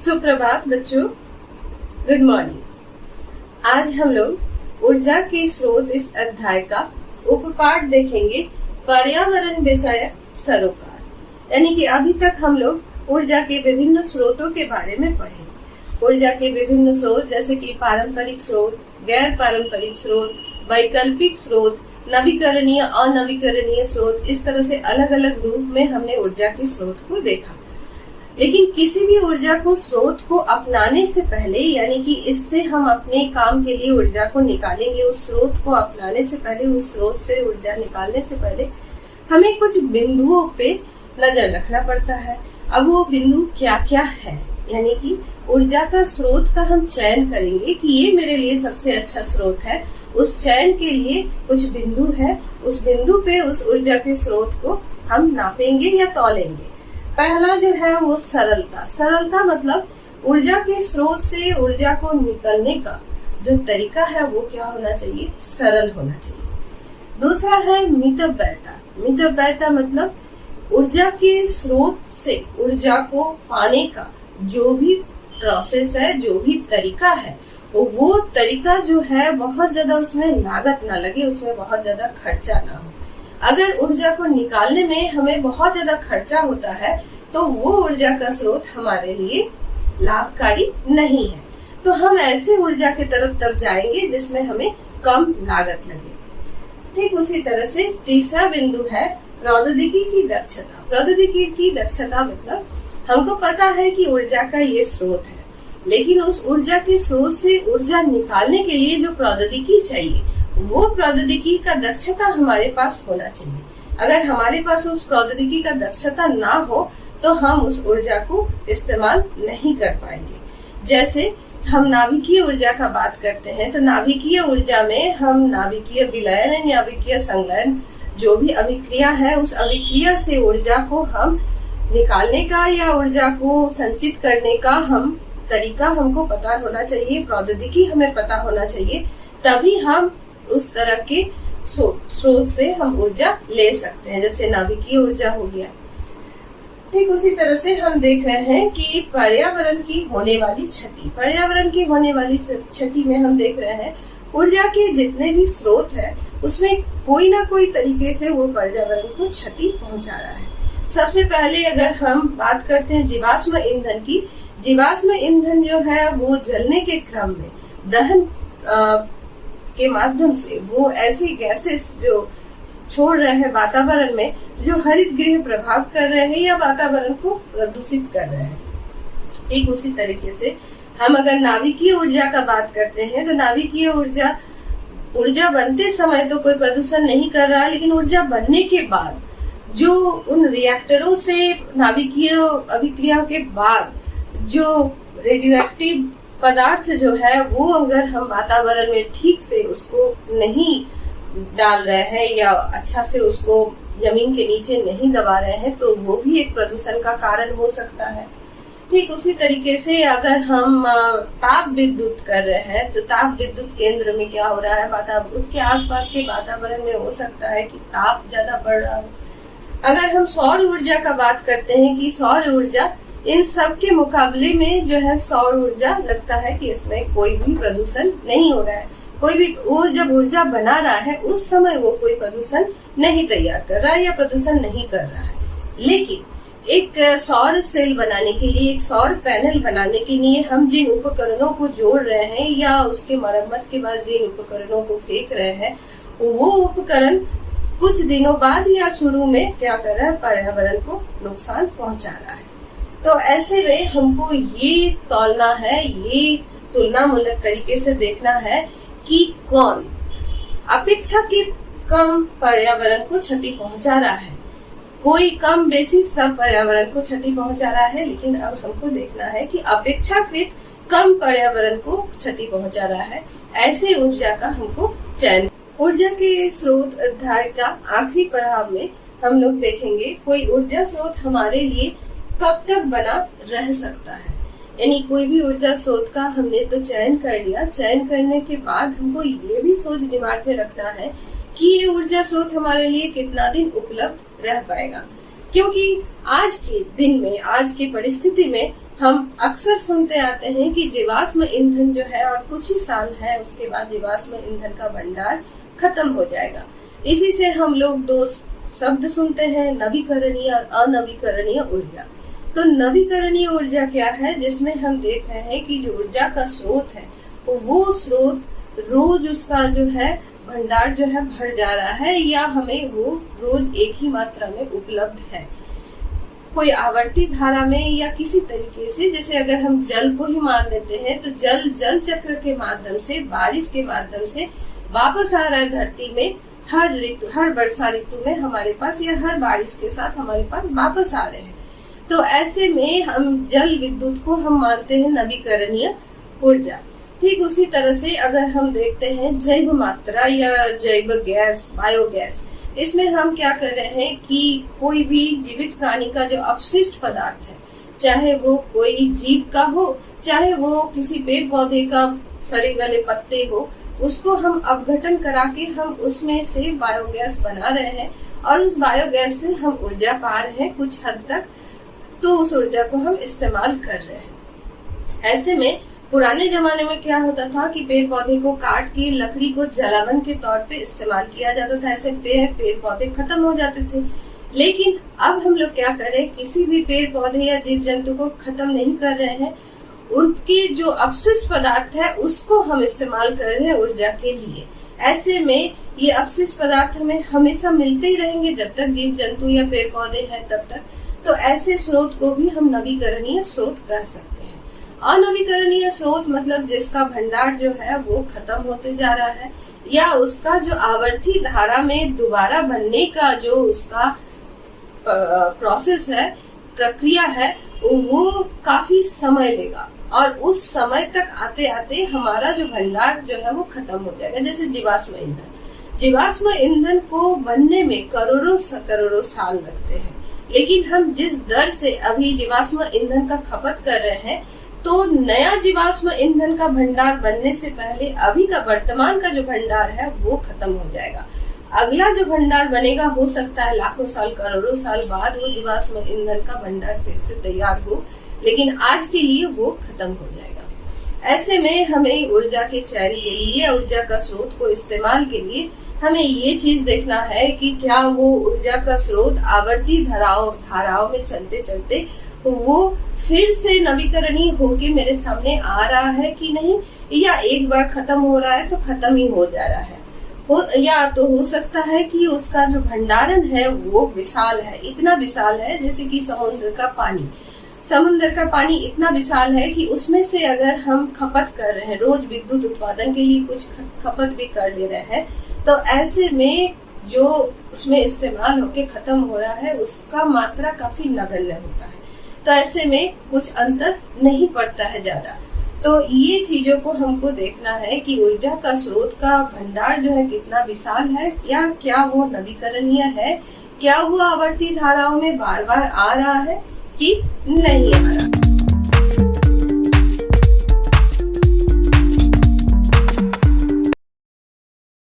सुप्रभात बच्चों, good morning. आज हम लोग ऊर्जा के स्रोत इस अध्याय का उपपाठ देखेंगे, पर्यावरण विषयक सरोकार। यानी कि अभी तक हम लोग ऊर्जा के विभिन्न स्रोतों के बारे में पढ़े। ऊर्जा के विभिन्न स्रोत जैसे कि पारंपरिक स्रोत, गैर पारंपरिक स्रोत, वैकल्पिक स्रोत, नवीकरणीय, अनवीकरणीय स्रोत, इस तरह से अलग अलग रूप में हमने ऊर्जा के स्रोत को देखा। लेकिन किसी भी ऊर्जा को स्रोत को अपनाने से पहले, यानी कि इससे हम अपने काम के लिए ऊर्जा को निकालेंगे, उस स्रोत को अपनाने से पहले, उस स्रोत से ऊर्जा निकालने से पहले हमें कुछ बिंदुओं पे नजर रखना पड़ता है। अब वो बिंदु क्या क्या है, यानी कि ऊर्जा का स्रोत का हम चयन करेंगे कि ये मेरे लिए सबसे अच्छा स्रोत है। उस चयन के लिए कुछ बिंदु है, उस बिंदु पे उस ऊर्जा के स्रोत को हम नापेंगे या तौलेंगे। पहला जो है वो सरलता। सरलता मतलब ऊर्जा के स्रोत से ऊर्जा को निकलने का जो तरीका है वो क्या होना चाहिए, सरल होना चाहिए। दूसरा है मितव्ययता। मितव्ययता मतलब ऊर्जा के स्रोत से ऊर्जा को पाने का जो भी प्रोसेस है, जो भी तरीका है, वो तरीका जो है बहुत ज्यादा उसमें लागत ना लगे, उसमें बहुत ज्यादा खर्चा ना हो। अगर ऊर्जा को निकालने में हमें बहुत ज्यादा खर्चा होता है तो वो ऊर्जा का स्रोत हमारे लिए लाभकारी नहीं है। तो हम ऐसे ऊर्जा की तरफ तब जाएंगे जिसमें हमें कम लागत लगे। ठीक उसी तरह से तीसरा बिंदु है प्रौद्योगिकी की दक्षता। प्रौद्योगिकी की दक्षता मतलब हमको पता है कि ऊर्जा का ये स्रोत है, लेकिन उस ऊर्जा के स्रोत से ऊर्जा निकालने के लिए जो प्रौद्योगिकी चाहिए, वो प्रौद्योगिकी का दक्षता हमारे पास होना चाहिए। अगर हमारे पास उस प्रौद्योगिकी का दक्षता ना हो तो हम उस ऊर्जा को इस्तेमाल नहीं कर पाएंगे। जैसे हम नाभिकीय ऊर्जा का बात करते हैं तो नाभिकीय ऊर्जा में हम नाभिकीय विलयन या नाभिकीय संलयन जो भी अभिक्रिया है, उस अभिक्रिया से ऊर्जा को हम निकालने का या ऊर्जा को संचित करने का हम तरीका हमको पता होना चाहिए, प्रौद्योगिकी हमें पता होना चाहिए, तभी हम उस तरह के स्रोत से हम ऊर्जा ले सकते हैं। जैसे नाभिकीय ऊर्जा हो गया। ठीक उसी तरह से हम देख रहे हैं कि पर्यावरण की होने वाली क्षति। पर्यावरण की होने वाली क्षति में हम देख रहे हैं ऊर्जा के जितने भी स्रोत है उसमें कोई ना कोई तरीके से वो पर्यावरण को क्षति पहुंचा रहा है। सबसे पहले अगर हम बात करते हैं जीवाश्म ईंधन की, जीवाश्म ईंधन जो है वो जलने के क्रम में दहन के माध्यम से वो ऐसी गैसेस जो छोड़ रहे हैं वातावरण में, जो हरित गृह प्रभाव कर रहे हैं या वातावरण को प्रदूषित कर रहे हैं। ठीक उसी तरीके से हम अगर नाभिकीय ऊर्जा का बात करते हैं तो नाभिकीय ऊर्जा बनते समय तो कोई प्रदूषण नहीं कर रहा है, लेकिन ऊर्जा बनने के बाद जो उन रिएक्टरों से नाभिकीय अभिक्रिया के बाद जो रेडियो एक्टिव पदार्थ जो है वो अगर हम वातावरण में ठीक से उसको नहीं डाल रहे हैं या अच्छा से उसको जमीन के नीचे नहीं दबा रहे हैं तो वो भी एक प्रदूषण का कारण हो सकता है। ठीक उसी तरीके से अगर हम ताप विद्युत कर रहे हैं तो ताप विद्युत केंद्र में क्या हो रहा है, उसके आसपास के वातावरण में हो सकता है कि ताप ज्यादा बढ़ रहा हो। अगर हम सौर ऊर्जा का बात करते हैं कि सौर ऊर्जा, इन सब के मुकाबले में जो है सौर ऊर्जा लगता है कि इसमें कोई भी प्रदूषण नहीं हो रहा है। कोई भी वो जब ऊर्जा बना रहा है उस समय वो कोई प्रदूषण नहीं तैयार कर रहा है या प्रदूषण नहीं कर रहा है। लेकिन एक सौर सेल बनाने के लिए, एक सौर पैनल बनाने के लिए हम जिन उपकरणों को जोड़ रहे हैं या उसके मरम्मत के बाद जिन उपकरणों को फेंक रहे हैं, वो उपकरण कुछ दिनों बाद या शुरू में क्या कर रहा है, पर्यावरण को नुकसान पहुंचा रहा है। तो ऐसे में हमको ये तौलना है, ये तुलनामूलक तरीके से देखना है कि कौन अपेक्षाकृत कम पर्यावरण को क्षति पहुंचा रहा है। कोई कम बेसी सब पर्यावरण को क्षति पहुंचा रहा है, लेकिन अब हमको देखना है कि अपेक्षाकृत कम पर्यावरण को क्षति पहुंचा रहा है, ऐसे ऊर्जा का हमको चयन। ऊर्जा के स्रोत अध्याय का आखिरी पड़ाव में हम लोग देखेंगे कोई ऊर्जा स्रोत हमारे लिए कब तक बना रह सकता है। यानी कोई भी ऊर्जा स्रोत का हमने तो चयन कर लिया, चयन करने के बाद हमको ये भी सोच दिमाग में रखना है कि ये ऊर्जा स्रोत हमारे लिए कितना दिन उपलब्ध रह पाएगा। क्योंकि आज के दिन में, आज की परिस्थिति में हम अक्सर सुनते आते हैं कि जीवाश्म ईंधन जो है और कुछ ही साल है उसके बाद जीवाश्म ईंधन का भंडार खत्म हो जाएगा। इसी से हम लोग दो शब्द सुनते हैं, नवीकरणीय और अनवीकरणीय ऊर्जा। तो नवीकरणीय ऊर्जा क्या है, जिसमें हम देख रहे हैं कि जो ऊर्जा का स्रोत है वो स्रोत रोज उसका जो है भंडार जो है भर जा रहा है, या हमें वो रोज एक ही मात्रा में उपलब्ध है। कोई आवर्ती धारा में या किसी तरीके से, जैसे अगर हम जल को ही मान लेते हैं तो जल चक्र के माध्यम से, बारिश के माध्यम से वापस आ रहा है धरती में। हर वर्षा ऋतु में हमारे पास या हर बारिश के साथ हमारे पास वापस आ रहे हैं। तो ऐसे में हम जल विद्युत को हम मानते हैं नवीकरणीय ऊर्जा। ठीक उसी तरह से अगर हम देखते हैं जैव मात्रा या जैव गैस, बायोगैस, इसमें हम क्या कर रहे हैं कि कोई भी जीवित प्राणी का जो अपशिष्ट पदार्थ है, चाहे वो कोई जीव का हो, चाहे वो किसी पेड़ पौधे का सड़े गले पत्ते हो, उसको हम अपघटन करा के हम उसमें से बायोगैस बना रहे हैं और उस बायोगैस से हम ऊर्जा पा रहे हैं कुछ हद तक। तो उस ऊर्जा को हम इस्तेमाल कर रहे हैं। ऐसे में पुराने जमाने में क्या होता था कि पेड़ पौधे को काट के लकड़ी को जलावन के तौर पे इस्तेमाल किया जाता था। ऐसे पेड़ पौधे खत्म हो जाते थे। लेकिन अब हम लोग क्या करें, किसी भी पेड़ पौधे या जीव जंतु को खत्म नहीं कर रहे हैं, उनके जो अपशिष्ट पदार्थ है उसको हम इस्तेमाल कर रहे हैं ऊर्जा के लिए। ऐसे में ये अपशिष्ट पदार्थ हमें हमेशा मिलते ही रहेंगे जब तक जीव जंतु या पेड़ पौधे हैं तब तक। तो ऐसे स्रोत को भी हम नवीकरणीय स्रोत कह सकते हैं। अनवीकरणीय स्रोत मतलब जिसका भंडार जो है वो खत्म होते जा रहा है, या उसका जो आवर्ती धारा में दोबारा बनने का जो उसका प्रोसेस है, प्रक्रिया है, वो काफी समय लेगा और उस समय तक आते आते हमारा जो भंडार जो है वो खत्म हो जाएगा। जैसे जीवाश्म ईंधन को बनने में करोड़ों साल लगते हैं, लेकिन हम जिस दर से अभी जीवाश्म ईंधन का खपत कर रहे हैं, तो नया जीवाश्म ईंधन का भंडार बनने से पहले अभी का वर्तमान का जो भंडार है वो खत्म हो जाएगा। अगला जो भंडार बनेगा हो सकता है लाखों साल, करोड़ों साल बाद वो जीवाश्म ईंधन का भंडार फिर से तैयार हो, लेकिन आज के लिए वो खत्म हो जाएगा। ऐसे में हमें ऊर्जा के चयन के लिए, ऊर्जा का स्रोत को इस्तेमाल के लिए हमें ये चीज देखना है कि क्या वो ऊर्जा का स्रोत आवर्ती धाराओं में चलते चलते वो फिर से नवीकरणीय होके मेरे सामने आ रहा है कि नहीं, या एक बार खत्म हो रहा है तो खत्म ही हो जा रहा है। या तो हो सकता है कि उसका जो भंडारण है वो विशाल है, इतना विशाल है जैसे कि समुद्र का पानी इतना विशाल है कि उसमें से अगर हम खपत कर रहे हैं, रोज विद्युत उत्पादन के लिए कुछ खपत भी कर ले रहे हैं, तो ऐसे में जो उसमें इस्तेमाल होके खत्म हो रहा है उसका मात्रा काफी नगण्य होता है। तो ऐसे में कुछ अंतर नहीं पड़ता है ज्यादा। तो ये चीजों को हमको देखना है कि ऊर्जा का स्रोत का भंडार जो है कितना विशाल है, या क्या वो नवीकरणीय है, क्या वो आवर्ती धाराओं में बार बार आ रहा है कि नहीं आ रहा।